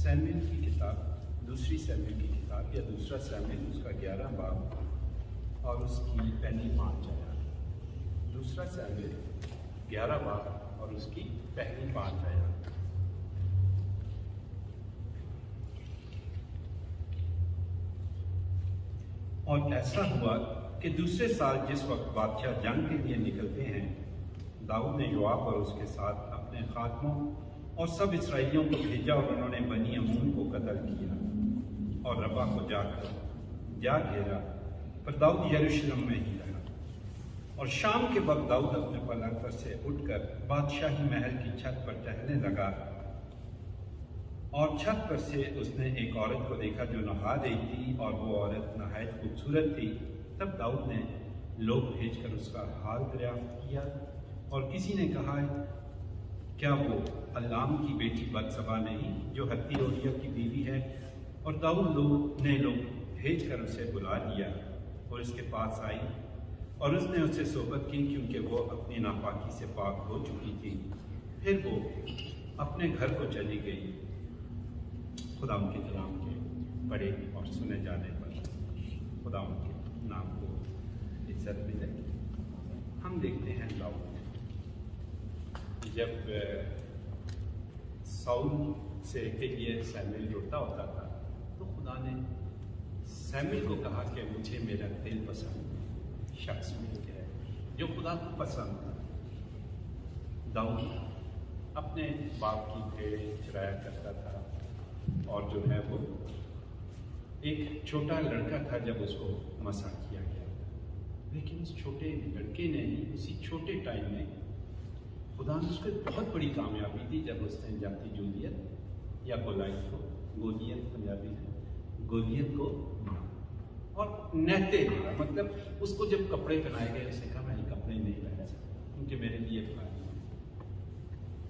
Samuel کی کتاب، دوسری سیموئیل کی کتاب یا دوسرا سیموئیل اس کا 11 باب اور اس کی پہلی 5 آیات۔ دوسرا سیموئیل 11 باب اور اس کی پہلی 5 آیات۔ اور ایسا ہوا کہ دوسرے سال جس وقت بادشاہ جنگ کے لیے نکلتے ہیں، داؤد نے یوآب اور اس کے ساتھ اپنے خادموں اور سب اسرائیلیوں کو بھیجا اور انہوں نے بنی عمون کو قتل کیا اور ربا کو جا گھیرا، پر داؤد یروشلم میں ہی رہا۔ اور شام کے وقت داؤد اپنے پلنگ پر سے اٹھ کر بادشاہی محل کی چھت پر ٹہلنے لگا، اور چھت پر سے اس نے ایک عورت کو دیکھا جو نہا رہی تھی، اور وہ عورت نہایت خوبصورت تھی۔ تب داؤد نے لوگ بھیج کر اس کا حال دریافت کیا، اور کسی نے کہا کیا وہ علام کی بیٹی بتسبا نہیں جو ہتی اوریا کی بیوی ہے؟ اور داؤد نے لوگ بھیج کر اسے بلا لیا اور اس کے پاس آئی، اور اس نے اسے صحبت کی کیونکہ وہ اپنی ناپاکی سے پاک ہو چکی تھی۔ پھر وہ اپنے گھر کو چلی گئی۔ خدا ان کے کلام کے پڑھے اور سنے جانے پر خدا ان کے نام کو عزت ملے۔ ہم دیکھتے ہیں داؤد جب ساؤل سے کے لیے سیموئیل روتا ہوتا تھا تو خدا نے سیموئیل کو کہا کہ مجھے میرا دل پسند شخص مل گیا ہے جو خدا کو پسند تھا۔ داؤد اپنے باپ کی بھیڑیں چرایا کرتا تھا، اور جو ہے وہ ایک چھوٹا لڑکا تھا جب اس کو مسح کیا گیا، لیکن اس چھوٹے لڑکے نے ہی اسی چھوٹے ٹائم میں خدا نے اس کو بہت بڑی کامیابی دی جب اس نے جاتی جولیت یا گولیت پنجابی ہے گولیت کو مارا اور نہتے مارا، مطلب اس کو جب کپڑے پہنائے گئے اس نے کہا میں یہ کپڑے نہیں پہن سکتا کیونکہ میرے لیے بھاری ہیں،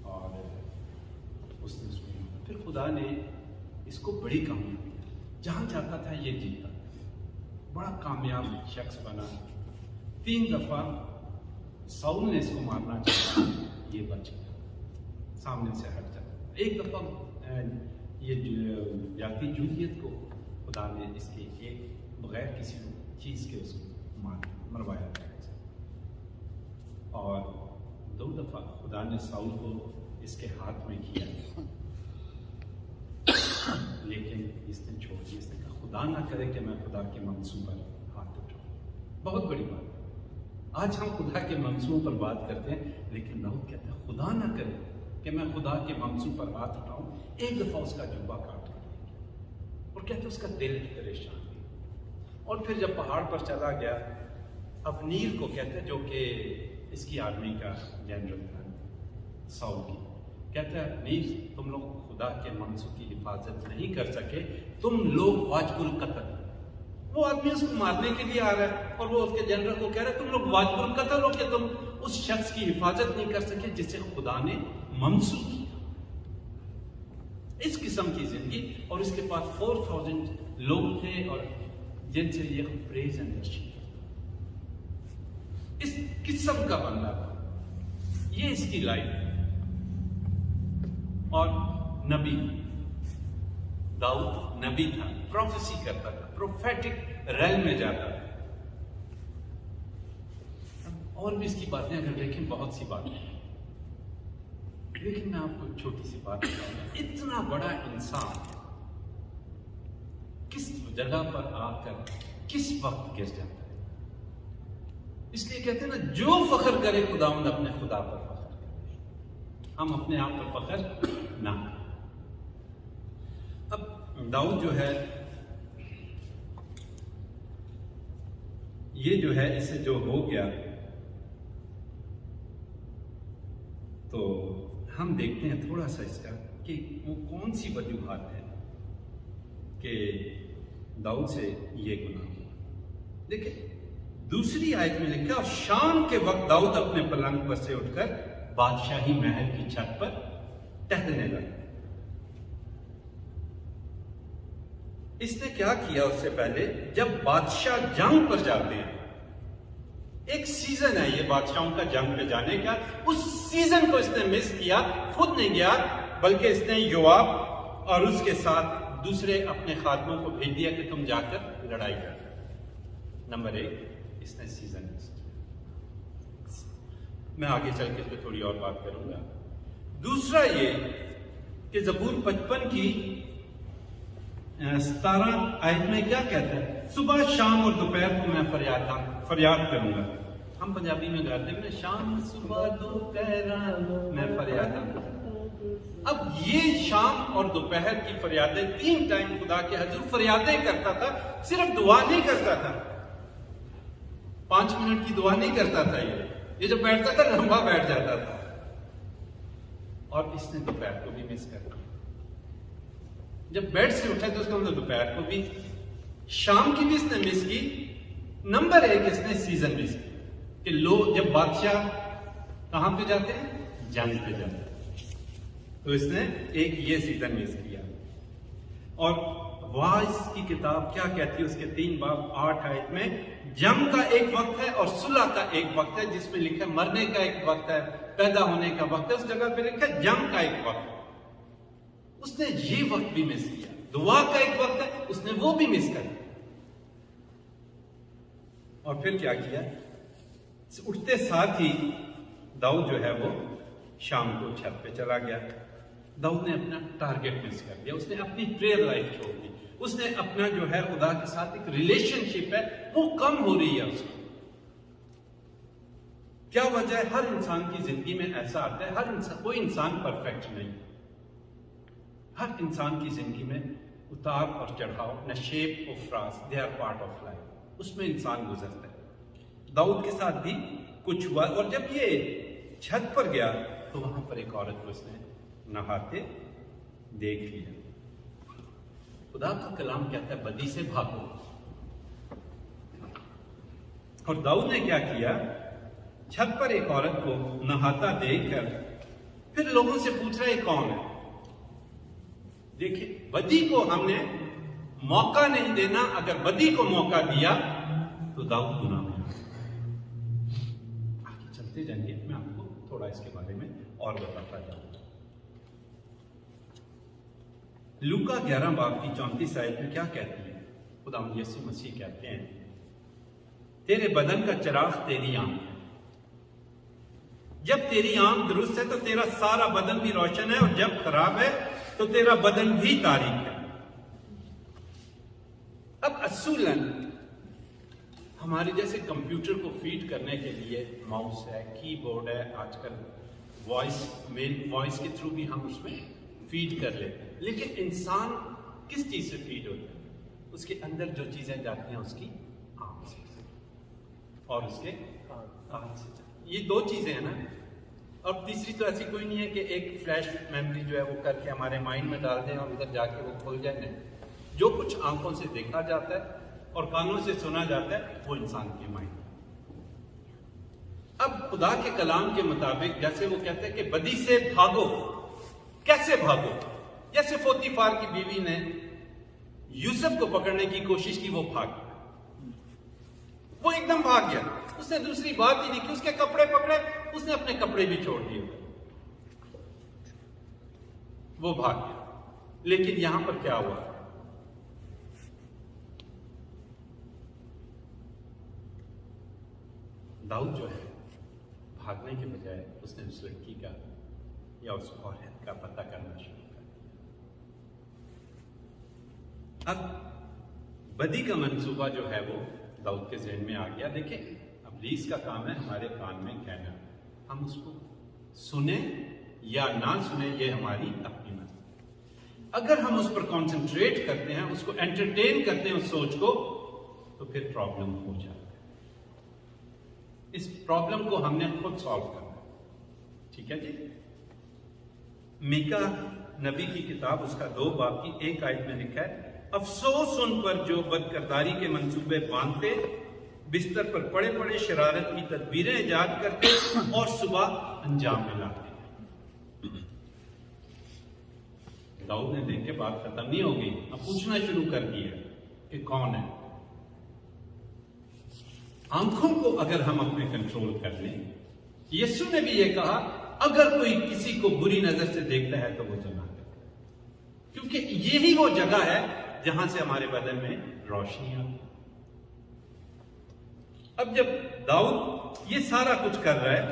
اور اس نے اس کو مارا۔ پھر خدا نے اس کو بڑی کامیابی دی، جہاں جاتا تھا یہ جیتا، بڑا کامیاب شخص بنا۔ 3 دفعہ ساؤل نے اس کو مارنا چاہا، یہ بچ گیا، سامنے سے ہٹ جاتا۔ ایک دفعہ یہ جاتی جولیت کو خدا نے اس کے ایک بغیر کسی چیز کے اس کو مروایا تھا، اور 2 دفعہ خدا نے ساؤل کو اس کے ہاتھ میں کیا، لیکن اس نے چھوڑ دیا۔ اس نے کہا خدا نہ کرے کہ میں خدا کے منصوبے پر ہاتھ اٹھاؤں۔ بہت بڑی بات ہے، آج ہم خدا کے منصوبوں پر بات کرتے ہیں، لیکن داؤد کہتا ہے خدا نہ کرے کہ میں خدا کے منصوب پر ہاتھ اٹھاؤں۔ ایک دفعہ اس کا جوبہ کاٹ کر لے گیا، اور کہتے ہیں اس کا دل پریشان ہے۔ اور پھر جب پہاڑ پر چلا گیا، ابنیر کو کہتے ہیں جو کہ اس کی آرمی کا جنرل تھا ساؤل کی، کہتا ہے ابنیر تم لوگ خدا کے منصوب کی حفاظت نہیں کر سکے، تم لوگ واجب القتل۔ وہ آدمی اس کو مارنے کے لیے آ رہا ہے، اور وہ اس کے جنرل کو کہہ رہا ہے تم لوگ واجب القتل ہو کہ تم اس شخص کی حفاظت نہیں کر سکے جسے خدا نے منصوب کیا۔ اس قسم کی زندگی، اور اس کے پاس 4000 لوگ تھے اور جن سے یہ پریز اینڈ ورشپ، اس قسم کا بندہ تھا، یہ اس کی لائف ہے۔ اور نبی داؤد نبی تھا، پروفیسی کرتا تھا، پروفیٹک ریل میں جاتا تھا۔ اور بھی اس کی باتیں اگر دیکھیں بہت سی باتیں ہیں، لیکن میں آپ کو چھوٹی سی بات بتاؤں گا، اتنا بڑا انسان کس جگہ پر آ کر کس وقت گر جاتا ہے۔ اس لیے کہتے ہیں نا جو فخر کرے خداوند اپنے خدا پر فخر کرے، ہم اپنے آپ پر فخر نہ کریں۔ اب داؤد جو ہے یہ جو ہے اسے جو ہو گیا، تو ہم دیکھتے ہیں تھوڑا سا اس کا کہ وہ کون سی وجوہات ہے کہ داؤد سے یہ گناہ ہوا۔ دیکھیں دوسری آیت میں لکھا اور شام کے وقت داؤد اپنے پلنگ پر سے اٹھ کر بادشاہی محل کی چھت پر ٹہلنے لگا۔ اس نے کیا کیا اس سے پہلے، جب بادشاہ جنگ پر جاتے ہیں، ایک سیزن ہے یہ بادشاہوں کا جنگ پہ جانے کا، اس سیزن کو اس نے مس کیا، خود نہیں گیا بلکہ اس نے یوآب اور اس کے ساتھ دوسرے اپنے خادموں کو بھیج دیا کہ تم جا کر لڑائی کر. نمبر 1 اس نے سیزن مس کیا. میں آگے چل کے اس پہ تھوڑی اور بات کروں گا. دوسرا یہ کہ زبور 55 کی 17 آیت میں کیا کہتا ہے؟ صبح شام اور دوپہر کو میں فریاد کروں گا. ہم پنجابی میں گاتے ہیں شام صبح دوپہر میں فریاد کروں گا. اب یہ شام اور دوپہر کی فریادیں 3 ٹائم خدا کے حضور فریادیں کرتا تھا، صرف دعا نہیں کرتا تھا. 5 منٹ کی دعا نہیں کرتا تھا. یہ جب بیٹھتا تھا لمبا بیٹھ جاتا تھا. اور اس نے دوپہر کو بھی مس کر دیا. جب بیڈ سے اٹھا تو اس کا مطلب دوپہر کو بھی، شام کی بھی اس نے مس کی. نمبر 1 اس نے سیزن مس کی کہ لوگ جب بادشاہ کہاں پہ جاتے ہیں؟ جنگ پہ جاتے ہیں. تو اس نے ایک یہ سیزن مس کیا. اور وائس کی کتاب کیا کہتی ہے؟ اس کے 3 باب 8 آیت میں جنگ کا ایک وقت ہے اور صلح کا ایک وقت ہے، جس میں لکھا ہے مرنے کا ایک وقت ہے، پیدا ہونے کا وقت ہے. اس جگہ پہ لکھا ہے جنگ کا ایک وقت. اس نے یہ وقت بھی مس کیا. دعا کا ایک وقت ہے، اس نے وہ بھی مس کر دیا. اور پھر کیا کیا؟ اٹھتے ساتھ ہی داؤد جو ہے وہ شام کو چھت پہ چلا گیا. داؤد نے اپنا ٹارگٹ مس کر دیا. اس نے اپنی پریئر لائف چھوڑ دی. اس نے اپنا جو ہے خدا کے ساتھ ایک ریلیشن شپ ہے وہ کم ہو رہی ہے اس کی. کیا وجہ ہے؟ ہر انسان کی زندگی میں ایسا آتا ہے، کوئی انسان پرفیکٹ نہیں. ہر انسان کی زندگی میں اتار اور چڑھاؤ، نشیب و فراز، they are part of life. اس میں انسان گزرتا ہے. داؤد کے ساتھ بھی کچھ ہوا. اور جب یہ چھت پر گیا تو وہاں پر ایک عورت کو اس نے نہاتے دیکھ لیا. خدا کا کلام کہتا ہے بدی سے بھاگو. اور داؤد نے کیا کیا؟ چھت پر ایک عورت کو نہاتا دیکھ کر پھر لوگوں سے پوچھ رہا ہے کون ہے. دیکھیں، بدی کو ہم نے موقع نہیں دینا. اگر بدی کو موقع دیا تو داؤد گناہ میں آگے چلتے جائیں گے. میں آپ کو تھوڑا اس کے بارے میں اور بتاتا جاؤں. لوکا 11 باب کی 34 آیت میں کیا کہتی ہے؟ خدا یسوع مسیح کہتے ہیں تیرے بدن کا چراغ تیری آنکھ ہے. جب تیری آنکھ درست ہے تو تیرا سارا بدن بھی روشن ہے، اور جب خراب ہے تو تیرا بدن بھی تاریک ہے. اب اصولاً ہمارے جیسے کمپیوٹر کو فیڈ کرنے کے لیے ماؤس ہے، کی بورڈ ہے، آج کل وائس کے تھرو بھی ہم اس میں فیڈ کر لیتے ہیں. لیکن انسان کس چیز سے فیڈ ہوتا ہے؟ اس کے اندر جو چیزیں جاتی ہیں اس کی آنکھ سے اور اس کے کان سے. یہ 2 چیزیں ہیں نا. اور تیسری تو ایسی کوئی نہیں ہے کہ ایک فلیش میموری جو ہے وہ کر کے ہمارے مائنڈ میں ڈال دیں اور ادھر جا کے وہ کھول جائیں. نہیں، جو کچھ آنکھوں سے دیکھا جاتا ہے اور کانوں سے سنا جاتا ہے وہ انسان کے مائنڈ. اب خدا کے کلام کے مطابق جیسے وہ کہتے ہیں کہ بدی سے بھاگو. کیسے بھاگو؟ جیسے پوتیفار کی بیوی نے یوسف کو پکڑنے کی کوشش کی، وہ بھاگ گیا. وہ ایک دم بھاگ گیا. اس نے دوسری بات ہی نہیں کی. اس کے کپڑے پکڑے، اس نے اپنے کپڑے بھی چھوڑ دیے، وہ بھاگ گیا. لیکن یہاں پر کیا ہوا؟ داؤد جو ہے بھاگنے کے بجائے اس نے اس لڑکی کا یا اس عورت کا پتہ کرنا شروع کر دیا. اب بدی کا منصوبہ جو ہے وہ داؤد کے ذہن میں آ گیا. دیکھیں، ابلیس کا کام ہے ہمارے کان میں کہنا. ہم اس کو سنیں یا نہ سنیں یہ ہماری اپنی مرضی. اگر ہم اس پر کانسنٹریٹ کرتے ہیں، اس کو انٹرٹین کرتے ہیں اس سوچ کو، تو پھر پرابلم ہو جاتا ہے. اس پرابلم کو ہم نے خود سالو کرنا ہے. ٹھیک ہے جی. میکا نبی کی کتاب اس کا 2 باب کی 1 آیت میں لکھا ہے افسوس ان پر جو بدکرداری کے منصوبے باندھتے، بستر پر پڑے پڑے شرارت کی تدبیریں ایجاد کرتے اور صبح انجام میں لاتے. داؤد نے دیکھ کے بات ختم نہیں ہو گئی. اب پوچھنا شروع کر دیا کہ کون ہے. آنکھوں کو اگر ہم اپنے کنٹرول کر لیں، یسوع نے بھی یہ کہا اگر کوئی کسی کو بری نظر سے دیکھتا ہے تو وہ زنا کرتا ہے. کیونکہ یہی وہ جگہ ہے جہاں سے ہمارے بدن میں روشنی آتی. اب جب داؤد یہ سارا کچھ کر رہا ہے،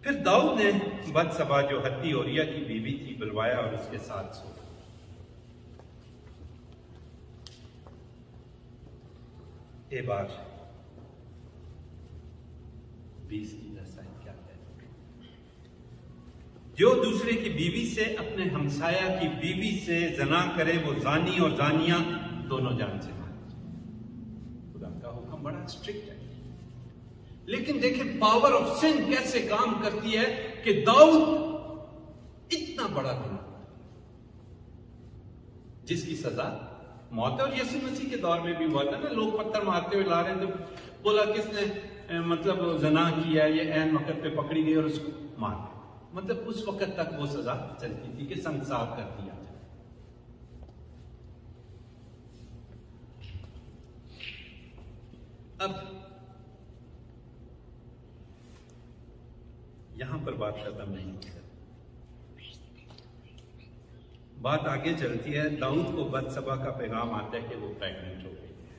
پھر داؤد نے بتسبا جو ہتی اوریا کی بیوی تھی بلوایا اور اس کے ساتھ سو. اے بار 20 کی رسائی کیا ہے؟ جو دوسرے کی بیوی سے اپنے ہمسایہ کی بیوی سے زنا کرے وہ زانی اور زانیہ دونوں جان سے مارے. خدا کا حکم بڑا اسٹرکٹ ہے، لیکن دیکھیں پاور آف سن کیسے کام کرتی ہے کہ داؤد اتنا بڑا گناہ جس کی سزا موت ہے. اور یسوع مسیح کے دور میں بھی ہوا تھا نا، لوگ پتھر مارتے ہوئے لا رہے تھے، بولا کس نے مطلب زنا کیا، یہ عین وقت پہ پکڑی گئی اور اس کو مار دیا. مطلب اس وقت تک وہ سزا چلتی تھی کہ سنسار کر دیا جائے. اب یہاں پر بات ختم نہیں ہوتی، بات آگے چلتی ہے. داؤد کو بتسبا کا پیغام آتا ہے کہ وہ پریگننٹ ہو گئی ہے.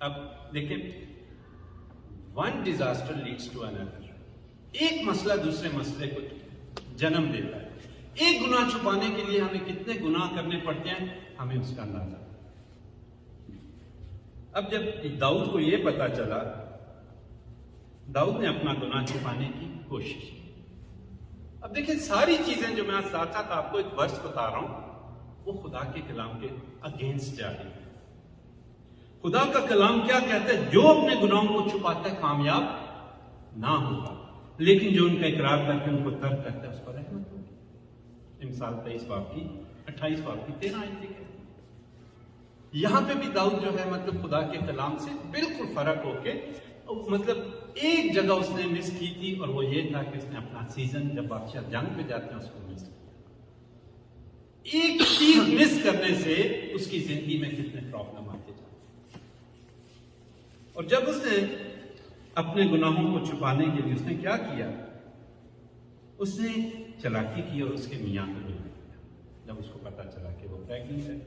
اب دیکھیں، one disaster leads to another. ایک مسئلہ دوسرے مسئلے کو جنم دیتا ہے. ایک گناہ چھپانے کے لیے ہمیں کتنے گناہ کرنے پڑتے ہیں ہمیں اس کا اندازہ. اب جب داؤد کو یہ پتا چلا، داؤد نے اپنا گناہ چھپانے کی کوشش کی. اب دیکھیں ساری چیزیں جو میں ساتھ ساتھ آپ کو ایک ورس بتا رہا ہوں وہ خدا کے کلام کے اگینسٹ جا رہی ہے. خدا کا کلام کیا کہتا ہے؟ جو اپنے گناہوں کو چھپاتا ہے کامیاب نہ ہوگا، لیکن جو ان کا اقرار کر کے ان کو ترک کرتا ہے اس پر رحمت ہوگی. مثال 23 باب کی 28 باب کی 13 آیت ہے. یہاں پہ بھی داؤد جو ہے مطلب خدا کے کلام سے بالکل فرق ہو کے مطلب ایک جگہ اس نے مس کی تھی، اور وہ یہ تھا کہ اس نے اپنا سیزن جب بادشاہ جنگ پہ جاتے ہیں اس کو مس کیا. ایک چیز مس کرنے سے اس کی زندگی میں کتنے پرابلم آتے جاتے. اور جب اس نے اپنے گناہوں کو چھپانے کے لیے اس نے کیا کیا؟ اس نے چلاکی کی اور اس کے میاں کو بلا دیا. جب اس کو پتا چلا کہ وہ پریگننٹ ہے،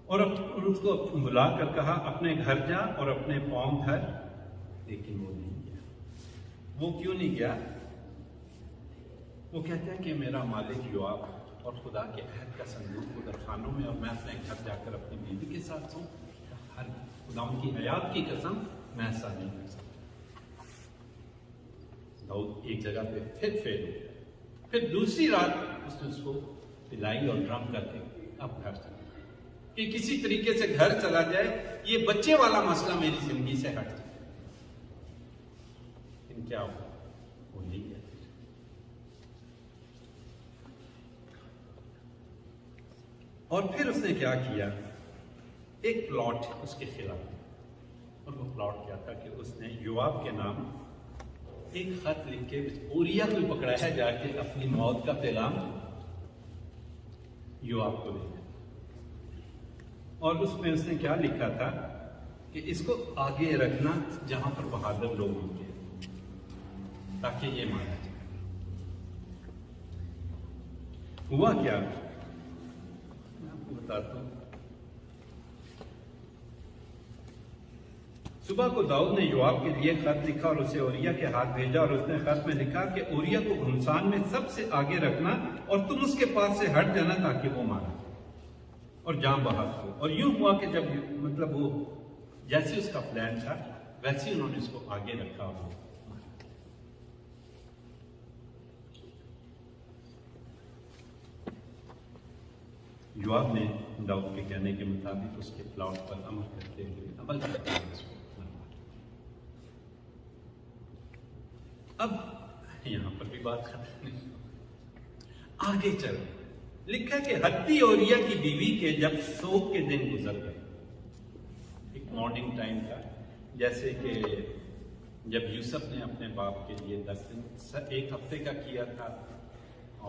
اور اس کو بلا کر کہا اپنے گھر جا اور اپنے پاؤں دھر، لیکن وہ نہیں گیا. وہ کیوں نہیں گیا؟ وہ کہتا ہے کہ میرا مالک یوآب اور خدا کے عہد کا صندوق ادھر خانوں میں، اور میں اپنے گھر جا کر اپنی بیوی کے ساتھ سوں. ہر خدا کی حیات کی قسم میں ایسا نہیں کر سکتا. داؤد ایک جگہ پہ پھر فیل ہو گیا. پھر دوسری رات اس نے اس کو پلائی اور ڈرم کر کے اب گھر چلا کہ کسی طریقے سے گھر چلا جائے، یہ بچے والا مسئلہ میری زندگی سے ہٹ جائے. لیکن کیا ہوا؟ وہ نہیں گیا. اور پھر اس نے کیا کیا؟ ایک پلاٹ اس کے خلاف. اور وہ پلاٹ کیا تھا کہ اس نے یوآب کے نام ایک خط لکھ کے اوریا کو پکڑایا جا کے اپنی موت کا پیغام یوآب کو دیا. اور اس میں اس نے کیا لکھا تھا کہ اس کو آگے رکھنا جہاں پر بہادر لوگ ہوں گے تاکہ یہ مانا جائے. ہوا کیا میں آپ کو بتاتا ہوں. صبح کو داؤد نے یوآب کے لیے خط لکھا اور اسے اوریا کے ہاتھ بھیجا، اور اس نے خط میں لکھا کہ اوریا کو گھمسان میں سب سے آگے رکھنا اور تم اس کے پاس سے ہٹ جانا تاکہ وہ مارا اور جان بحق ہو. اور یوں ہوا کہ جب مطلب وہ جیسے اس کا پلان تھا ویسے انہوں نے اس کو آگے رکھا. ہو یوآب نے داؤد کے کہنے کے مطابق اس کے پلاٹ پر عمل کرتے ہوئے عمل کرتے ہوئے اس کو اب یہاں پر بھی بات ختم نہیں، آگے چل. لکھا کہ ہتی اوریا کی بیوی کے جب سوگ کے دن گزر گئے، ایک مارننگ ٹائم تھا، جیسے کہ جب یوسف نے اپنے باپ کے لیے 10 دن 1 ہفتے کا کیا تھا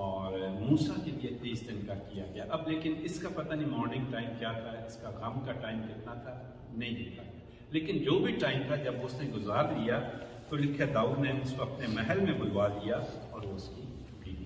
اور موسیٰ کے لیے 30 دن کا کیا گیا. اب لیکن اس کا پتہ نہیں مارننگ ٹائم کیا تھا، اس کا غم کا ٹائم کتنا تھا نہیں لکھا. لیکن جو بھی ٹائم تھا جب اس نے گزار لیا تو لکھا داؤد نے اس کو اپنے محل میں بلوا لیا اور وہ اس کی بیوی.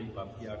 1:8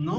9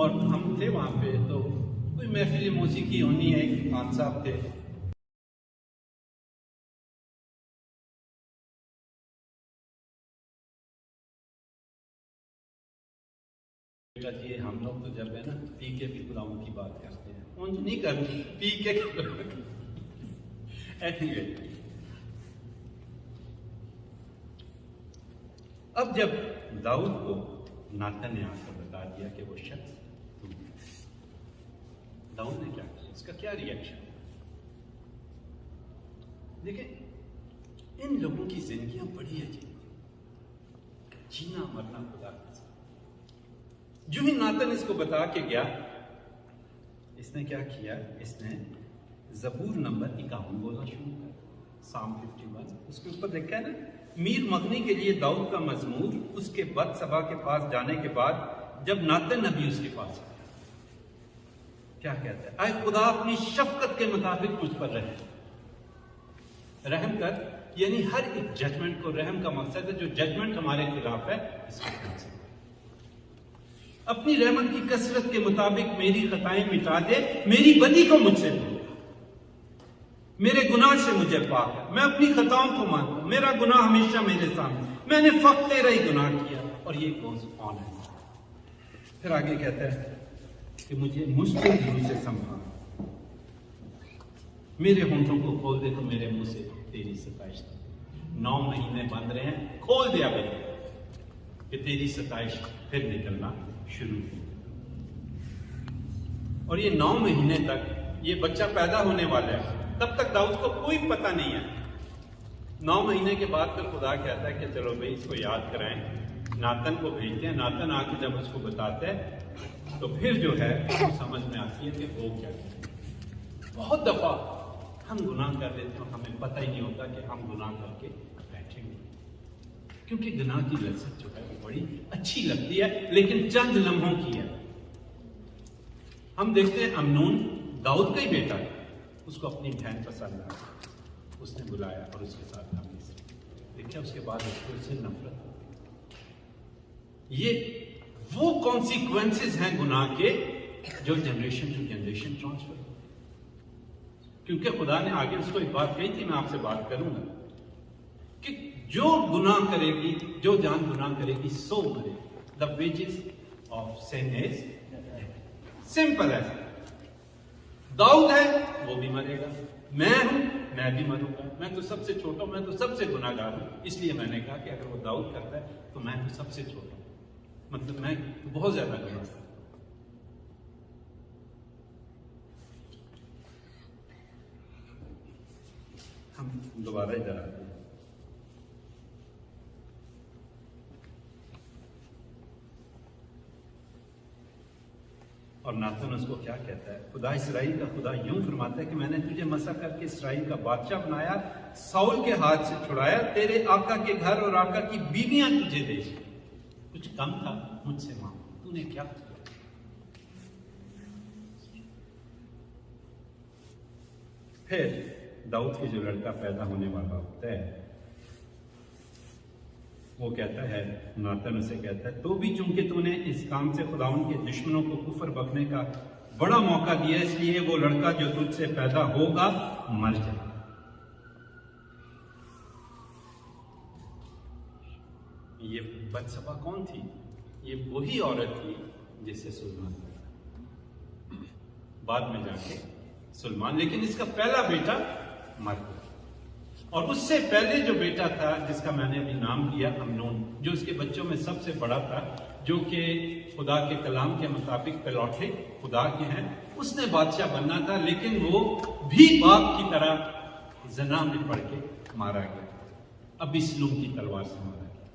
اور ہم تھے وہاں پہ، تو کوئی محفل موسیقی ہونی ہے، ایک خان صاحب تھے، جی ہم لوگ تو جب ہے نا پی کے بھی خداؤں کی بات کرتے ہیں، اونج نہیں کرنی، پی کے اب جب داؤد کو ناتن نے آ کر بتا دیا کہ وہ شخص تم ہے، داؤد نے کیا کیا، اس کا کیا ریئیکشن؟ دیکھیں ان لوگوں کی زندگیاں بڑی عجیب، جینا مرنا خدا کے ساتھ۔ جو ہی ناتن اس کو بتا کے گیا، اس نے کیا کیا، اس نے زبور نمبر 51 بولنا شروع کر، سام 51، اس کے اوپر لکھا ہے نا، میر مغنی کے لیے داؤد کا مزمور، اس کے بت سبا کے پاس جانے کے بعد جب ناتن نبی اس کے پاس آیا، کیا کہتا ہے، اے خدا اپنی شفقت کے مطابق مجھ پر رحم کر، یعنی ہر ایک ججمنٹ کو، رحم کا مقصد ہے جو ججمنٹ ہمارے خلاف ہے اس کو کینسل، اپنی رحمت کی کثرت کے مطابق میری خطائیں مٹا دے، میری بدی کو مجھ سے دور، میرے گناہ سے مجھے پاک ہے، میں اپنی خطاؤں کو مانتا ہوں، میرا گناہ ہمیشہ میرے سامنے، میں نے فقط تیرا ہی گناہ کیا، اور یہ کون ہے؟ پھر آگے کہتا ہے کہ مجھے مشکل دلوں سے سنبھال، میرے ہونٹوں کو کھول دے تو میرے منہ سے تیری ستائش، 9 مہینے بند رہے ہیں، کھول دیا بھائی کہ تیری ستائش پھر نکلنا شروع ہوئی، اور یہ 9 مہینے تک یہ بچہ پیدا ہونے والا ہے، تب تک داؤد کو کوئی پتہ نہیں ہے۔ 9 مہینے کے بعد پھر خدا کہتا ہے کہ چلو بھائی اس کو یاد کرائیں، ناتن کو بھیجتے ہیں، ناتن آ کے جب اس کو بتاتے ہیں تو پھر جو ہے سمجھ میں آتی ہے کہ وہ کیا ہے۔ بہت دفعہ ہم گناہ کر لیتے ہیں، ہمیں پتہ ہی نہیں ہوتا کہ ہم گناہ کر کے بیٹھیں گے، کیونکہ گناہ کی لذت جو ہے وہ بڑی اچھی لگتی ہے، لیکن چند لمحوں کی ہے۔ ہم دیکھتے ہیں امنون داؤد کا ہی بیٹا ہے، اس کو اپنی بہن پسند آیا، اس نے بلایا اور اس کے ساتھ ہم نے دیکھا، اس کے بعد اس کو اس سے نفرت۔ یہ وہ کانسیکوینسز ہیں گناہ کے جو جنریشن ٹو جنریشن ٹرانسفر، کیونکہ خدا نے آگے اس کو ایک بات کہی تھی، میں آپ سے بات کروں گا کہ جو گناہ کرے گی، جو جان گناہ کرے گی سو مرے، the wages of sin is simple ہے۔ داؤد ہے وہ بھی مرے گا، میں ہوں میں بھی مروں گا، میں تو سب سے چھوٹا ہوں، میں تو سب سے گناہ گار ہوں، اس لیے میں نے کہا کہ اگر وہ داؤد کرتا ہے تو میں تو سب سے چھوٹا ہوں، مطلب میں بہت زیادہ گناہ کرتا ہوں۔ ہم دوبارہ ادھر آتے ہیں، اور ناتن اس کو کیا کہتا ہے، خدا اسرائیل کا خدا یوں فرماتا ہے کہ میں نے تجھے مسح کر کے اسرائیل کا بادشاہ بنایا، ساؤل کے ہاتھ سے چھڑایا، تیرے آقا کے گھر اور آقا کی بیویاں تجھے دے، کچھ کم تھا مجھ سے مانگ، تو نے کیا کیا؟ پھر داؤد کے جو لڑکا پیدا ہونے والا ہوتا ہے وہ کہتا ہے، ناتن اسے کہتا ہے، تو بھی چونکہ تو نے اس کام سے خداوند کے دشمنوں کو کفر بکنے کا بڑا موقع دیا، اس لیے وہ لڑکا جو تجھ سے پیدا ہوگا مر جائے۔ یہ بتسبا کون تھی؟ یہ وہی عورت تھی جس سے سلیمان پیدا، بعد میں جا کے سلیمان، لیکن اس کا پہلا بیٹا مر گیا، اور اس سے پہلے جو بیٹا تھا جس کا میں نے ابھی نام لیا امنون، جو اس کے بچوں میں سب سے بڑا تھا، جو کہ خدا کے کلام کے مطابق پلوٹے خدا کے ہیں، اس نے بادشاہ بننا تھا، لیکن وہ بھی باپ کی طرح زنا میں پڑ کے مارا گیا، ابیسلوم کی تلوار سے مارا گیا۔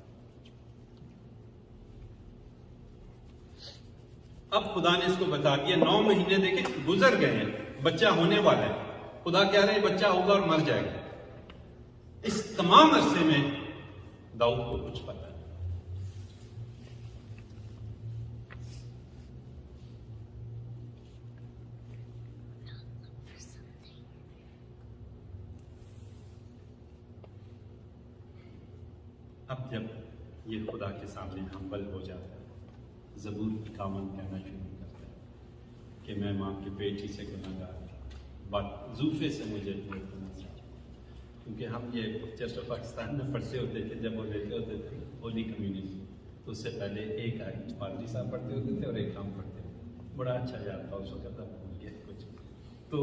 اب خدا نے اس کو بتا دیا، 9 مہینے دیکھیں گزر گئے ہیں، بچہ ہونے والا ہے، خدا کہہ رہے ہیں بچہ ہوگا اور مر جائے گا۔ اس تمام عرصے میں داؤد کو کچھ پتا نہیں۔ اب جب یہ خدا کے سامنے ہمبل ہو جاتا ہے، زبور 51 کہنا شروع کرتا کہ میں ماں کی بیٹی سے گناہگار بات زوفے سے مجھے دور کرنا چاہیے. کیونکہ ہم یہ چرچ آف پاکستان میں پڑھتے ہوتے تھے جب وہ دیتے ہوتے تھے ہولی کمیونٹی، تو اس سے پہلے ایک پادری صاحب پڑھتے ہوتے تھے اور ایک ہم پڑھتے ہوتے. بڑا اچھا یاد تھا اس وقت، بھول گیا کچھ. تو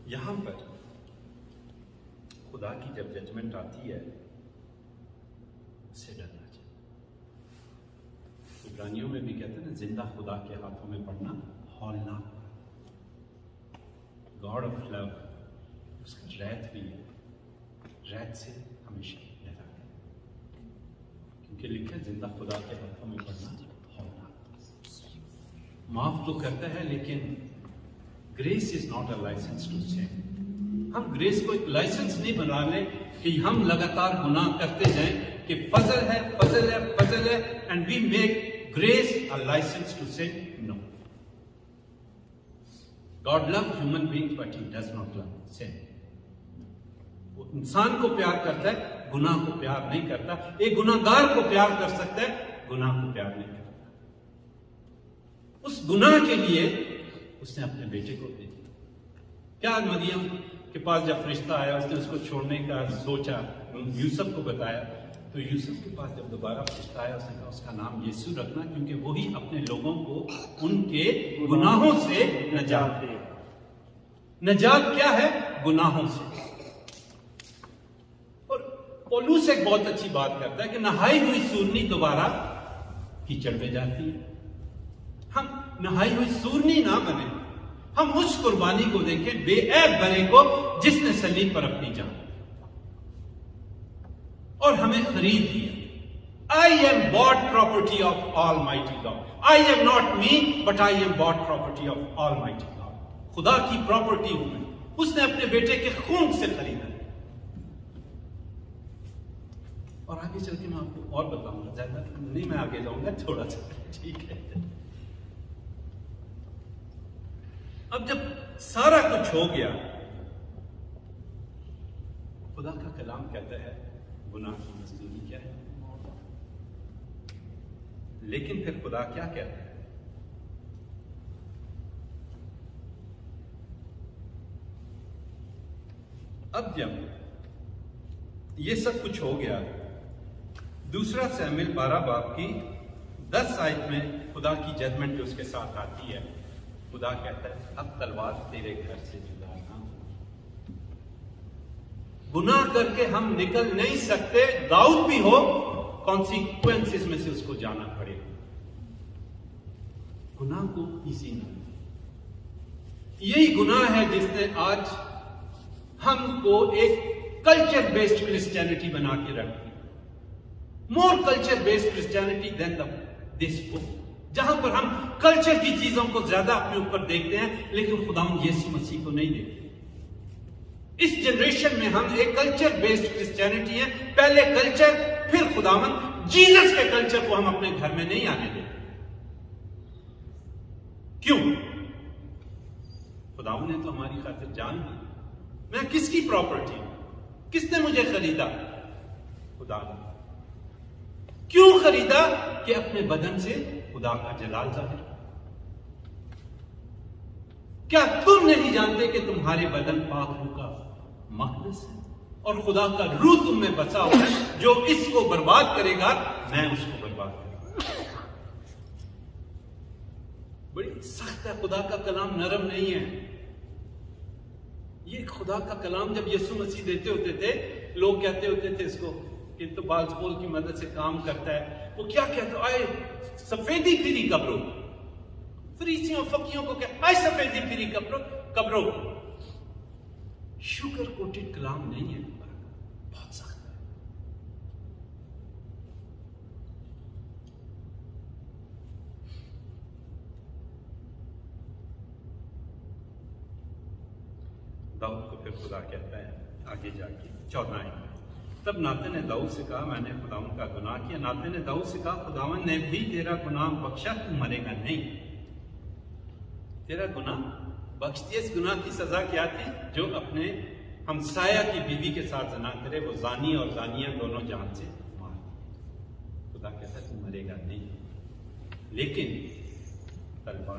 یہاں پر خدا کی جب ججمنٹ آتی ہے اس سے ڈرنا چاہیے. عبرانیوں میں بھی کہتے ہیں نا، زندہ خدا کے ہاتھوں میں پڑنا ہولناک. گاڈ آف لو، اس کا ریت بھی ہے، ریت سے ہمیشہ ڈرا ہے، کیونکہ لکھا ہے زندہ خدا کے ہاتھوں میں پڑنا ہولناک. معاف تو کرتا ہے لیکن grace is not a licence to sin. ہم گریس کو ایک لائسنس نہیں بنا لیں کہ ہم لگاتار گناہ کرتے جائیں کہ فضل ہے فضل ہے فضل ہے and we make grace a licence to sin. No, God love human being but he does not love sin. وہ انسان کو پیار کرتا ہے، گناہ کو پیار نہیں کرتا. ایک گناہ گار کو پیار کر سکتا ہے، گناہ کو پیار نہیں کرتا. اس گناہ کے لیے اس نے اپنے بیٹے کو دے دیا. کیا مریم کے پاس جب فرشتہ آیا، اس نے اس کو چھوڑنے کا سوچا، یوسف کو بتایا، تو یوسف کے پاس جب دوبارہ فرشتہ آیا اس نے کہا اس کا نام یسوع رکھنا، کیونکہ وہی اپنے لوگوں کو ان کے گناہوں سے نجات دے. نجات کیا ہے؟ گناہوں سے. اور پولوس ایک بہت اچھی بات کرتا ہے کہ نہائی ہوئی سورنی دوبارہ کیچڑ میں جاتی ہے. ہم نہائی ہوئی سورنی نہ بنے، ہم اس قربانی کو دیکھیں، بے عیب بنے کو، جس نے صلیب پر اپنی جان اور ہمیں خرید دیا. I am bought property of Almighty God. I am not me, but I am bought property of Almighty God. خدا کی پراپرٹی ہوں میں، اس نے اپنے بیٹے کے خون سے خریدا. اور آگے چل کے میں آپ کو اور بتاؤں گا، زیادہ نہیں میں آگے جاؤں گا، تھوڑا سا ٹھیک ہے. اب جب سارا کچھ ہو گیا، خدا کا کلام کہتا ہے گناہ کی مزدوری کیا ہے. لیکن پھر خدا کیا کہتا ہے؟ اب جب یہ سب کچھ ہو گیا، دوسرا سیموئیل 12 باب کی 10 آیت میں خدا کی ججمنٹ جو اس کے ساتھ آتی ہے، خدا کہتا ہے اب تلوار تیرے گھر سے جدا نہ ہو. گناہ کر کے ہم نکل نہیں سکتے، داؤد بھی ہو کانسیکوینسز میں سے اس کو جانا پڑے. گناہ کو ایزی نہ. یہی گناہ ہے جس نے آج ہم کو ایک کلچر بیسڈ کرسچینٹی بنا کے رکھ دی. مور کلچر بیسڈ کرسچینٹی دین دس بک، جہاں پر ہم کلچر کی چیزوں کو زیادہ اپنے اوپر دیکھتے ہیں لیکن خداوند یسوع مسیح کو نہیں دیکھتے. اس جنریشن میں ہم ایک کلچر بیسڈ کرسچینٹی ہے، پہلے کلچر پھر خداوند. جیزس کے کلچر کو ہم اپنے گھر میں نہیں آنے دیتے. کیوں؟ خداوند نے تو ہماری خاطر جان دی. میں کس کی پراپرٹی ہوں؟ کس نے مجھے خریدا؟ خدا نے. کیوں خریدا؟ کہ اپنے بدن سے خدا کا جلال ظاہر. کیا تم نہیں جانتے کہ تمہارے بدن پاک روح کا مقدس ہے اور خدا کا روح تم میں بسا ہوا ہے؟ جو اس کو برباد کرے گا میں اس کو برباد کروں گا. بڑی سخت ہے، خدا کا کلام نرم نہیں ہے. یہ خدا کا کلام جب یسوع مسیح دیتے ہوتے تھے، لوگ کہتے ہوتے تھے اس کو کہ تو بالزبول کی مدد سے کام کرتا ہے. وہ کیا کہتا آئے سفیدی پھری قبروں، فریسیوں فقیوں کو کہتا آئے سفیدی پھری قبروں. شوگر کوٹڈ کلام نہیں ہے، بہت سخت ہے. داؤد کو پھر خدا کہتا ہے آگے جا کے 14 میں، تب ناتن نے داؤد سے کہا میں نے خداوند کا گناہ کیا. ناتن نے داؤد سے کہا خداوند نے بھی تیرا گناہ بخشا، تو مرے گا نہیں. تیرا گناہ بخش دیا. اس گناہ کی سزا کیا تھی؟ جو اپنے ہمسایہ کی بیوی کے ساتھ زنا کرے وہ زانی اور زانیہ دونوں جان سے مار دے. خدا کہتا ہے تو مرے گا نہیں، لیکن تلوار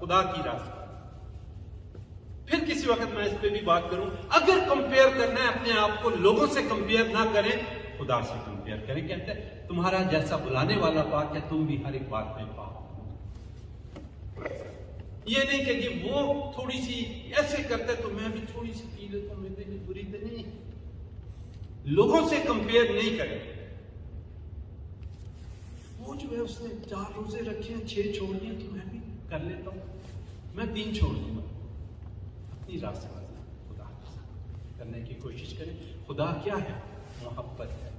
خدا کی راہ سے. پھر کسی وقت میں اس پہ بھی بات کروں. اگر کمپیئر کرنا ہے اپنے آپ کو لوگوں سے کمپیئر نہ کریں, خدا سے کمپیئر کریں. کہتے ہیں تمہارا جیسا بلانے والا پاک ہے, تم بھی ہر ایک بات میں پاک. یہ نہیں کہ جی وہ تھوڑی سی ایسے کرتے تو میں بھی تھوڑی سی پی لیتا ہوں, میرے لیے بری تو نہیں. لوگوں سے کمپیئر نہیں کریں. وہ جو ہے اس نے 4 روزے رکھے ہیں, 6 چھوڑ دیے, تو میں بھی کر لیتا ہوں, میں 3 چھوڑ دوں گا. اپنی راہ سے خدا کرنے کی کوشش کریں. خدا کیا ہے؟ محبت ہے.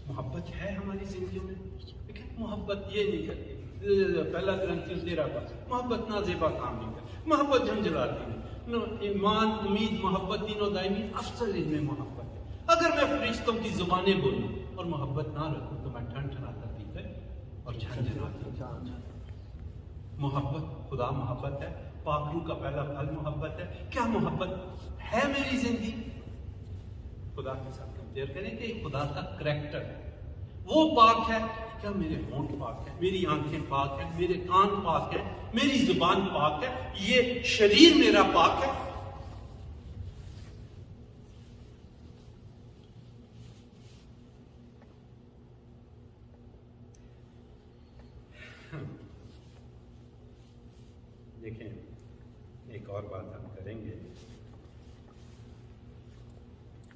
محبت ہے ہماری زندگیوں میں. لیکن محبت یہ نہیں کرتی. پہلا گرنتھیوس 13 محبت نہ زیبا کام نہیں کرتی, محبت جھنجھلاتی ہے. ایمان, امید, محبت تینوں دائمی, افضل ان میں محبت ہے. اگر میں فرشتوں کی زبانیں بولوں اور محبت نہ رکھوں تو میں ٹھنڈھناتا پیتا اور جھنجھلاتا. محبت, خدا محبت ہے. پاک روح کا پہلا پھل محبت ہے. کیا محبت ہے میری زندگی؟ خدا کے ساتھ کمپیئر کریں کہ خدا کا کریکٹر ہے, وہ پاک ہے. کیا میرے ہونٹ پاک ہے, میری آنکھیں پاک ہیں, میرے کان پاک ہیں, میری زبان پاک ہے, یہ شریر میرا پاک ہے؟ دیکھیں ایک اور بات ہم کریں گے.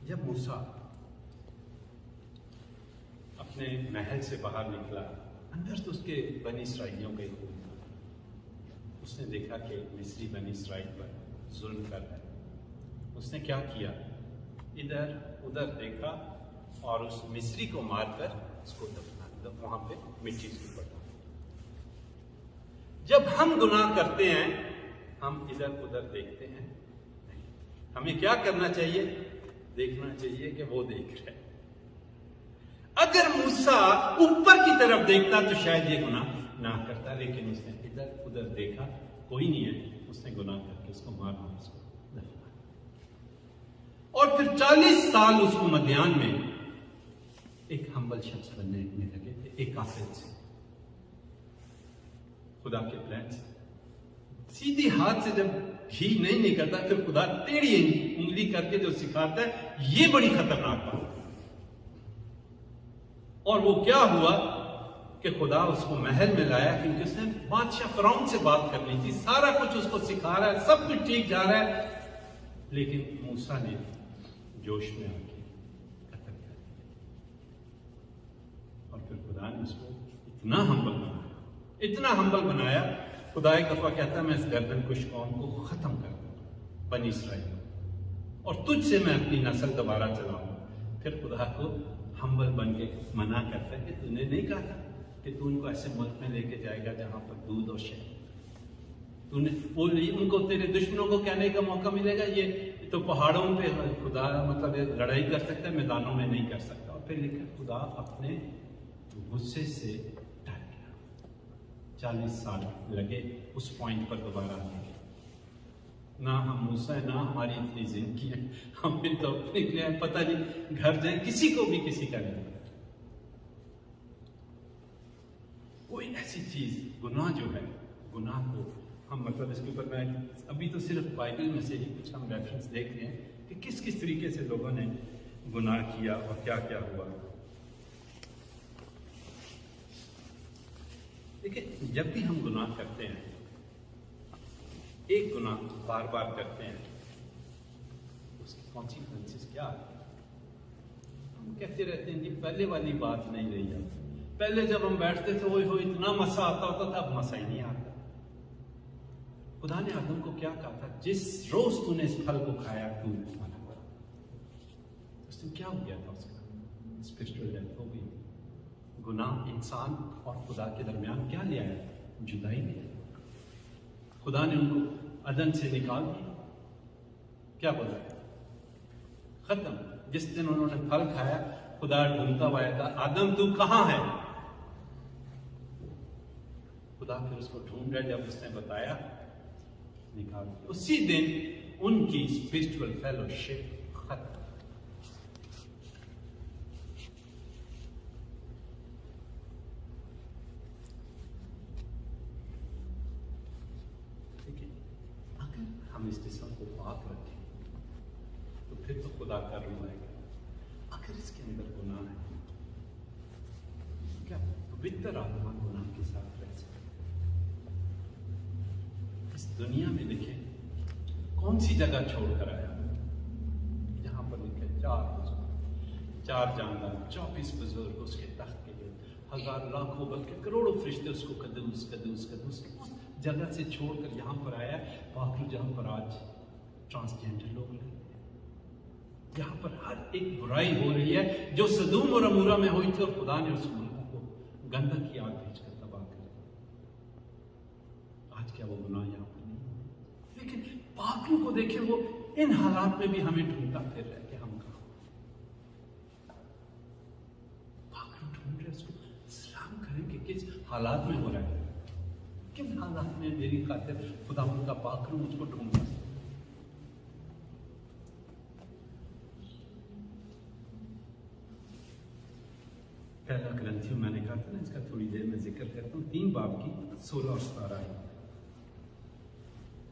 جب موسیٰ اپنے محل سے باہر نکلا, اندر تو اس کے بنی اسرائیلیوں کا ہی خون تھا. اس نے دیکھا کہ مصری بنی اسرائیل پر ظلم کر رہا ہے. اس نے کیا کیا؟ ادھر ادھر دیکھا اور اس مصری کو مار کر اس کو دفنا, وہاں پہ مٹی سے پڑا. جب ہم گناہ کرتے ہیں ہم ادھر ادھر دیکھتے ہیں نہیں. ہمیں کیا کرنا چاہیے؟ دیکھنا چاہیے کہ وہ دیکھ رہے. اگر موسیٰ اوپر کی طرف دیکھتا تو شاید یہ گناہ نہ کرتا, لیکن اس نے ادھر ادھر دیکھا, کوئی نہیں ہے, اس نے گناہ کر کے اس کو مارنا, اس کو دفنا. اور پھر 40 سال اس کو مدیان میں ایک ہمبل شخص بننے میں لگے تھے, ایک کافر سے. خدا کے پلان سے سیدھی ہاتھ سے جب ہی نہیں نکلتا, پھر خدا ٹیڑھی انگلی کر کے جو سکھاتا ہے, یہ بڑی خطرناک بات. اور وہ کیا ہوا کہ خدا اس کو محل میں لایا, کیونکہ اس نے بادشاہ فرعون سے بات کر لی تھی, سارا کچھ اس کو سکھا رہا ہے, سب کچھ ٹھیک جا رہا ہے. لیکن موسیٰ نے جوش میں آ کے قتل کر دیا. اور پھر خدا نے اس کو اتنا ہمبل بنایا. خدا ایک دفعہ کہتا ہے میں اس گردن کش قوم کو ختم کر دوں, بنی اسرائیل, اور تجھ سے میں اپنی نسل دوبارہ چلاؤں. پھر خدا کو ہمبل بن کے منع کرتا ہے کہ تو نے نہیں کہا تھا کہ تو ان کو ایسے ملک میں لے کے جائے گا جہاں پر دودھ اور شہد. تو نے ان کو تیرے دشمنوں کو کہنے کا موقع ملے گا, یہ تو پہاڑوں پہ خدا مطلب لڑائی کر سکتا ہے, میدانوں میں نہیں کر سکتا. اور پھر لکھا خدا اپنے غصے سے ڈر گیا. 40 سال لگے اس پوائنٹ پر دوبارہ آنے کے. نہ ہم موسیٰ ہیں, نہ ہماری اتنی زندگی ہے, ہمیں تو اپنے لیے پتہ نہیں, گھر جائیں کسی کو بھی کسی کا نہیں پتا. کوئی ایسی چیز گناہ جو ہے, گناہ کو ہم مطلب اس کے اوپر میں ابھی تو صرف بائبل میں سے ہی کچھ ہم ریفرنس دیکھ رہے ہیں کہ کس کس طریقے سے لوگوں نے گناہ کیا اور کیا کیا ہوا. لیکن جب بھی ہم گناہ کرتے ہیں, ایک گناہ بار بار کرتے ہیں, اس کی کانسیکوینسز کیا ہے؟ ہم کہتے رہتے ہیں جی پہلے والی بات نہیں رہی ہے. پہلے جب ہم بیٹھتے تھے وہ اتنا مسا آتا ہوتا تھا, اب مسا ہی نہیں آتا. خدا نے آدم کو کیا کہا تھا, جس روز تو نے اس پھل کو کھایا تو مرا. اس دن کیا ہو گیا تھا, اس کا اسپرچل ڈیتھ ہو گئی. گناہ انسان اور خدا کے درمیان کیا لے آیا؟ جدائی لے آیا. خدا نے ان کو عدن سے نکال دیا. کیا بولا؟ ختم. جس دن انہوں نے پھل کھایا خدا ڈھونڈتا ہوا تھا, آدم تو کہاں ہے؟ خدا پھر اس کو ڈھونڈ رہا, جب اس نے بتایا نکال دیا. اسی دن ان کی اسپرچل فیلوشپ ختم. پھر تو خدا کا روح آئے گا. اگر اس کے اندر گناہ ہے، کیا پوتر آتما گناہ کے ساتھ رہ سکتے؟ اس دنیا میں دیکھیں کون سی جگہ چھوڑ کر آیا؟ یہاں پر لکھے 4 بزرگ، 4 جاندار، 24 بزرگ اس کے تخت کے لیے، ہزار لاکھوں بلکہ کروڑوں فرشتے اس کو قدوس قدوس قدوس اس جگہ سے چھوڑ کر یہاں پر آیا. پاکلو جہاں پر آج ٹرانسجینڈر لوگ رہتے ہیں، یہاں پر ہر ایک برائی ہو رہی ہے جو سدوم اور عمورہ میں ہوئی تھی، اور خدا نے اس ملک کو گندک کی آگ بھیج کر تباہ کر دیا. آج کیا وہ گناہ یہاں پر نہیں ہے؟ لیکن پاکلو کو دیکھیں، وہ ان حالات میں بھی ہمیں ڈھونڈتا پھر رہا کہ ہم کہاں. پاکلو ڈھونڈ رہے اس کو سلام کریں کہ کس حالات میں ہو رہا ہے، کن حالات میں میری خاطر خدا ان کا پاکلو مجھ کو ڈھونڈتا. پہلا گرنتھیوں میں نے کہا تھا نا، اس کا تھوڑی دیر میں ذکر کرتا ہوں. 3 باب کی 16 اور 17 ہے.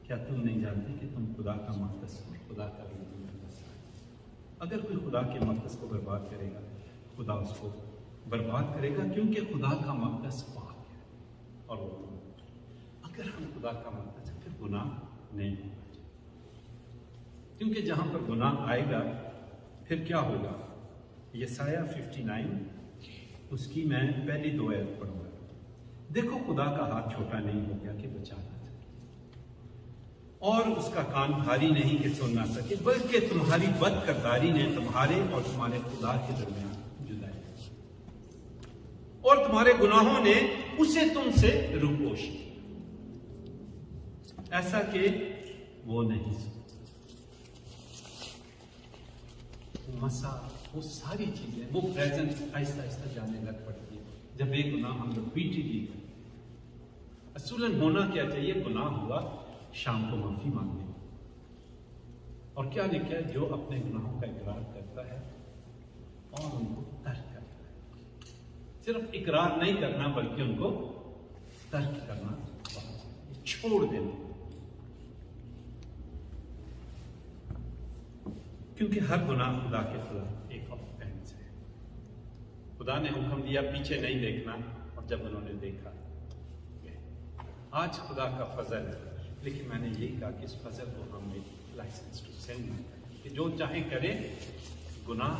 کیا تم نہیں جانتے کہ تم خدا کا مقدس ہو، خدا کا روح تمہیں بسا ہے؟ اگر کوئی خدا کے مقدس کو برباد کرے گا، خدا اس کو برباد کرے گا، کیونکہ خدا کا مقدس پاک ہے اور وہ اگر ہم خدا کا مقدس ہے پھر گناہ نہیں ہوگا. کیونکہ جہاں پر گناہ آئے گا پھر کیا ہوگا؟ یسایہ 59 اس کی میں پہلی 2 آیت پڑھوں گا. دیکھو خدا کا ہاتھ چھوٹا نہیں ہو گیا کہ بچا نہ سکے، اور اس کا کان بھاری نہیں کہ سن نہ سکے، بلکہ تمہاری بد کرداری نے تمہارے اور تمہارے خدا کے درمیان جدائی کی، اور تمہارے گناہوں نے اسے تم سے روپوش کی، ایسا کہ وہ نہیں سکتا. مسا وہ ساری چیزیں، وہ پریزنس آہستہ آہستہ جانے لگ پڑتی ہے جب ایک گناہ ہم ریپیٹڈلی کریں. اصولاً ہونا کیا چاہیے؟ گناہ ہوا، شام کو معافی مانگنے. اور کیا لکھا ہے؟ جو اپنے گناہوں کا اقرار کرتا ہے اور ان کو ترک کرتا ہے. صرف اقرار نہیں کرنا بلکہ ان کو ترک کرنا، چھوڑ دینا. کیونکہ ہر گناہ خدا کے خلاف ایک آفینس ہے. خدا نے حکم دیا پیچھے نہیں دیکھنا، اور جب انہوں نے دیکھا. آج خدا کا فضل ہے، لیکن میں نے یہی کہا کہ اس فضل کو ہم نے لائسنس ٹو سین کہ جو چاہے کرے، گناہ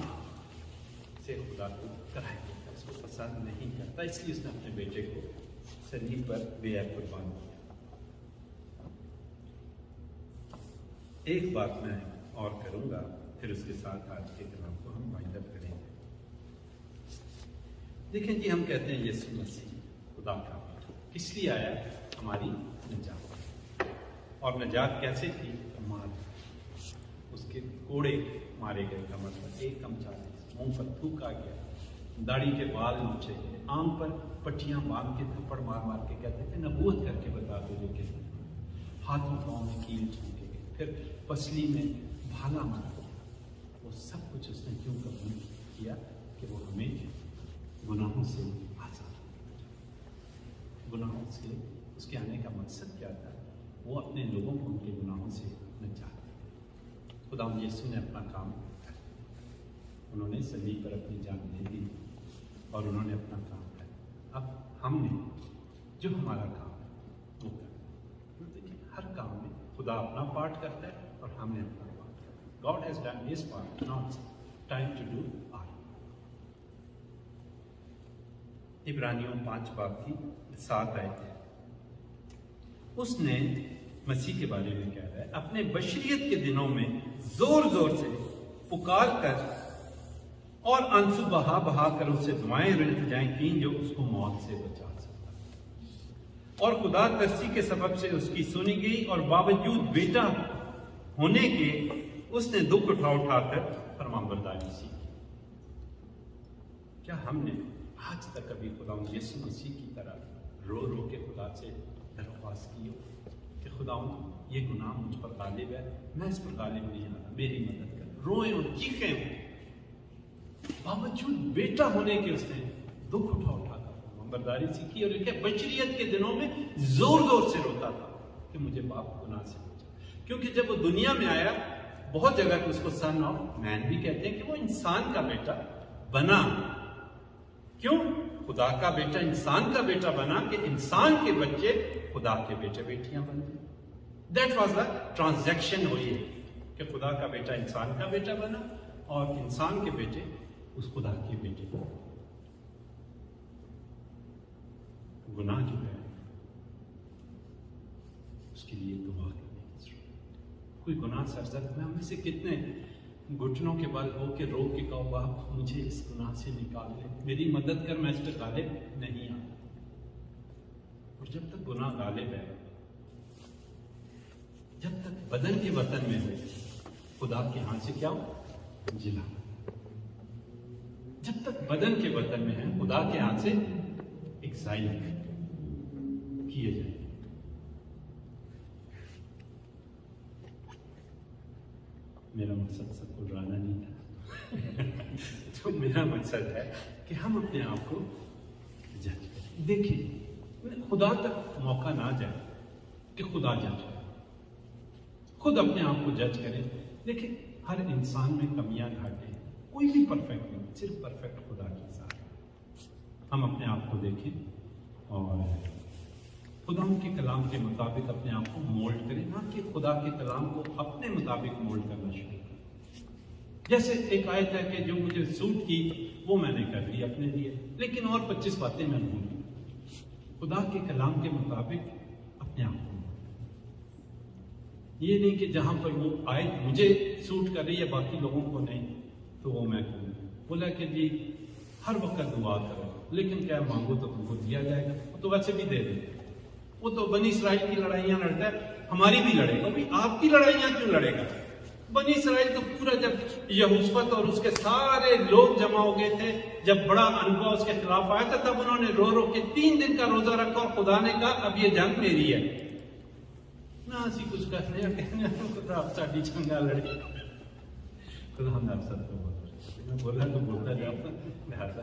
سے خدا کو کرائے دیتا، اس کو پسند نہیں کرتا. اس لیے اس نے اپنے بیٹے کو صلیب پر بے عیب قربان کیا. ایک بات میں اور کروں گا، پھر اس کے ساتھ آج کے کلام کو ہم وائنڈ اپ کریں گے. دیکھیں جی، ہم کہتے ہیں یسوع مسیح خدا کا بیٹا کس لیے آیا؟ ہماری نجات. اور نجات کیسے تھی؟ مار اس کے کوڑے مارے گئے کا مطلب 1 کم 40، منہ پر تھوکا گیا، داڑھی کے بال نوچے گئے، آنکھ پر پٹیاں باندھ کے تھپڑ مار مار کے کہتے تھے نبوت کر کے بتا دو جو کہ ہاتھوں پاؤں میں کیل چھوٹے گئے، پھر پسلی میں بھالا مارا. وہ سب کچھ اس نے کیوں قبول کیا؟ کہ وہ ہمیں گناہوں سے آزاد. گناہوں سے اس کے آنے کا مقصد کیا تھا؟ وہ اپنے لوگوں کو ان کے گناہوں سے نجات. خدا یسوع نے اپنا کام کیا، انہوں نے صلیب پر اپنی جان دے دی اور انہوں نے اپنا کام کیا. اب ہم نے جو ہمارا کام ہے وہ کرنا. دیکھیں ہر کام میں خدا اپنا پارٹ کرتا ہے اور ہم نے اپنا. God has done his part. Now it's time to do ours. عبرانیوں 5 باب کی 7 آیت ہے. اس نے مسیح کے بارے میں کہہ رہا ہے، اپنے بشریت کے دنوں میں زور زور سے پکار کر اور آنسو بہا بہا کر اس سے دعائیں التجائیں کی جو اس کو موت سے بچا سکتا. اور خدا ترسی کے سبب سے اس کی سنی گئی، اور باوجود بیٹا ہونے کے اس نے دکھ اٹھا کر فرمانبرداری سیکھی. کیا ہم نے آج تک کبھی خدا یسوع مسیح کی طرح رو رو کے خدا سے درخواست کی ہو کہ خدا یہ گناہ مجھ پر غالب ہے، میں اس پر غالب نہیں آتا، میری مدد کر؟ روئیں اور چیخیں ہوں. باوجود بیٹا ہونے کے اس نے دکھ اٹھا کر فرمانبرداری سیکھی. اور بشریت کے دنوں میں زور زور سے روتا تھا کہ مجھے باپ گناہ سے بچا. کیونکہ جب وہ دنیا میں آیا بہت جگہ پہ اس کو سن آف مین بھی کہتے ہیں کہ وہ انسان کا بیٹا بنا. کیوں؟ خدا کا بیٹا انسان کا بیٹا بنا کہ انسان کے بچے خدا کے بیٹے بیٹیاں بن گئے. دیٹ واز دا ٹرانزیکشن ہوئی ہے کہ خدا کا بیٹا انسان کا بیٹا بنا اور انسان کے بیٹے اس خدا کے بیٹے بنے. گناہ جو ہے اس کے لیے دعا کرنے کی ضرورت. کوئی گناہ سرزد میں ہم میں سے کتنے گھٹنوں کے بل ہو کے رو کے کہو باپ مجھے اس گناہ سے نکال لے, میری مدد کر, میں اس پہ غالب نہیں آتا. اور جب تک گناہ غالب ہے, جب تک بدن کے وطن میں ہو, خدا کے ہاں سے کیا ہو, جلا. جب تک بدن کے وطن میں ہے خدا کے ہاں سے ایکسائل کیے جائیں. میرا مقصد سب کو ڈرانا نہیں تھا. تو میرا مقصد ہے کہ ہم اپنے آپ کو جج کریں. دیکھیں خدا تک موقع نہ جائے کہ خدا جج کرے, خود اپنے آپ کو جج کریں. دیکھیں ہر انسان میں کمیاں گھاٹے ہیں, کوئی بھی پرفیکٹ نہیں, صرف پرفیکٹ خدا کی ذات ہے. ہم اپنے آپ کو دیکھیں اور خدا کے کلام کے مطابق اپنے آپ کو مولڈ کریں, نہ کہ خدا کے کلام کو اپنے مطابق مولڈ کرنا شروع کریں. جیسے ایک آیت ہے کہ جو مجھے سوٹ کی وہ میں نے کر لی اپنے لیے, لیکن اور 25 باتیں میں بھول گئی. خدا کے کلام کے مطابق اپنے آپ کو, یہ نہیں کہ جہاں پر وہ آیت مجھے سوٹ کر رہی ہے باقی لوگوں کو نہیں تو وہ میں کروں. بولا کہ جی ہر وقت دعا کرو, لیکن کیا مانگو تو تم کو دیا جائے گا. وہ تو ویسے بھی دے دے, وہ تو بنی اسرائیل کی لڑائیاں لڑتا ہے, ہماری بھی لڑے گا. آپ کی لڑائیاں کیوں لڑے گا؟ بنی اسرائیل تو پورا, جب یہوشافت اور اس کے سارے لوگ جمع ہو گئے تھے, جب بڑا انبا اس کے خلاف آیا تھا, تب انہوں نے رو رو کے 3 دن کا روزہ رکھا اور خدا نے کہا اب یہ جنگ میری ہے. نہ اسی کچھ کرنے اور کہنے خدا آپ ساڑی چنگا لڑے. خدا ہم آپ سب کو بولا, میں بولا تو بولتا جاتا, لہٰذا